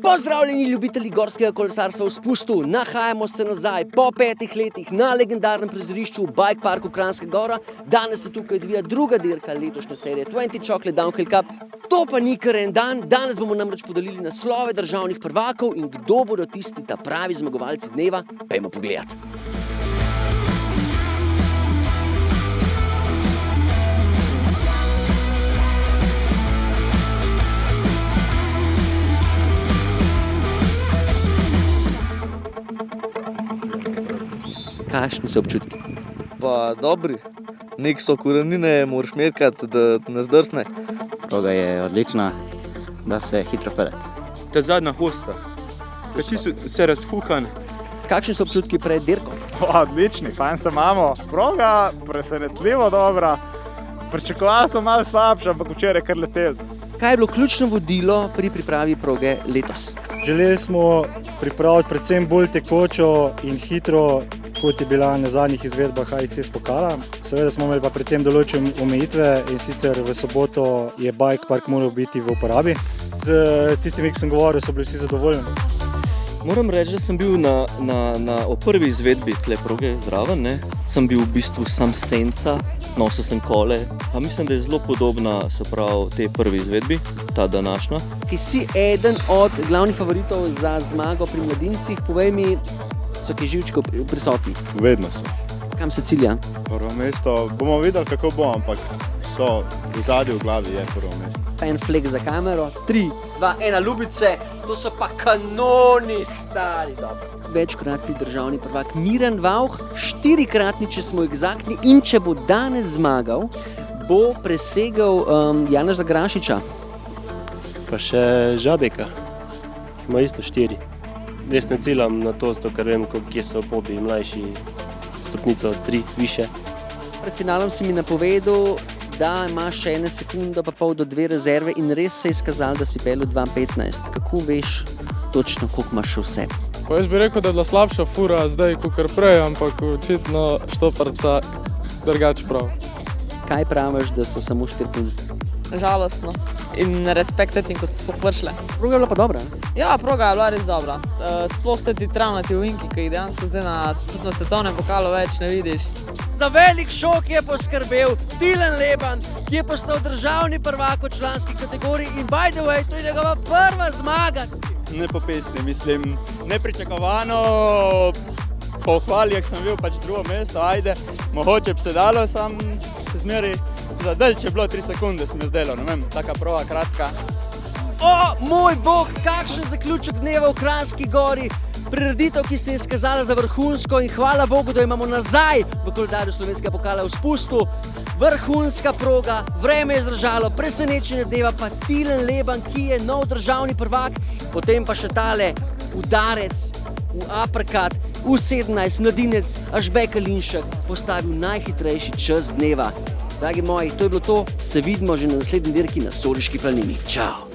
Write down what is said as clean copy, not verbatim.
Pozdravljeni ljubitelji gorskega kolesarstva v spustu, nahajamo se nazaj po 5 letih na legendarnem prizorišču v Bike Parku Kranjska Gora. Danes se tukaj odvija druga dirka letošnje serije 20 Chocolate Downhill Cup. To pa ni kar en dan, danes bomo namreč podelili naslove državnih prvakov in kdo bodo tisti ta pravi zmagovalci dneva, pejmo pogledat. Kakšni so občutki? Pa dobri. Nek so korenine, moraš merkati, da ne zdrsne. Proga je odlična, da se hitro pelet. Ta zadnja hosta, kači so vse razfukan. Kakšni so občutki pred dirko? Odlični, fajn se imamo. Proga presenetljivo dobra. Pričakoval sem malo slabše, ampak včeraj kar letel. Kaj je bilo ključno vodilo pri pripravi proge letos? Želeli smo pripraviti predvsem bolj tekočo in hitro, kot je bila na zadnjih izvedbah AXS pokala. Seveda smo imeli pa pri tem določene omejitve in sicer v soboto je Bike Park moral biti v uporabi. Z tistimi, ki sem govoril, so bili vsi zadovoljni. Moram reči, da sem bil o prvi izvedbi tle proge zraven, ne. Sem bil v bistvu sam senca, nosil sem kole, pa mislim, da je zelo podobna, se pravi, tej prvi izvedbi, ta današnja. Ki si eden od glavnih favoritov za zmago pri mladincih, povej mi, so ki živčkov prisotni? Vedno so. Kam se cilja? Prvo mesto, bomo videli, kako bo, ampak so v zadju v glavi je prvo mesto. En flek za kamero. 3, 2, 1, ljubice, to so pa kanoni stari. Dobro. Večkratni državni prvak Miran Vauch, 4-kratni, če smo egzaktni, in če bo danes zmagal, bo presegel Janeza Grašiča. Pa še Žabeka, ima isto 4. Res ne ciljam na to, ker vem, kje so pobi mlajši, stopnico 3 više. Pred finalom si mi napovedal, da imaš še 1 sekundo pa pol do 2 rezerve in res se je izkazalo, da si pelil 2:15. Kako veš točno, koliko imaš še vse? Pa jaz bi rekel, da je bila slabša fura zdaj, kakor prej, ampak očitno štoparca drugače prav. Kaj praviš, da so samo 4 punce? Žalostno in respektati, ko so sploh prišle. Proga je bila pa dobra? Ja, proga je bila res dobra. Sploh ti travnati ovinki, ki jih dejansko zdaj na svetovnem pokalu več ne vidiš. Za velik šok je poskrbel Tilen Leban, ki je postal državni prvak v članski kategoriji in by the way, to je njegova prva zmaga. Ne po pesni, mislim, nepričakovano, po hvali, jak sem bil pač drugo mesto, ajde, mogoče bi se dalo, sam se zmeri zadalj, če je bilo 3 sekunde, sem jaz delal, ne vem, taka prova kratka. O, moj bog, kakšen zaključek dneva v Kranjski Gori. Prireditev, ki se je izkazala za vrhunsko in hvala Bogu, da imamo nazaj v koledarju slovenskega pokala v spustu. Vrhunska proga, vreme je zdržalo, presenečenje dneva pa Tilen Leban, ki je nov državni prvak, potem pa še tale udarec v uppercut, v 17, mladinec Ažbek Alinšek postavil najhitrejši čas dneva. Dragi moji, to je bilo to, se vidimo že na naslednji dirki na Soriški planini. Čau!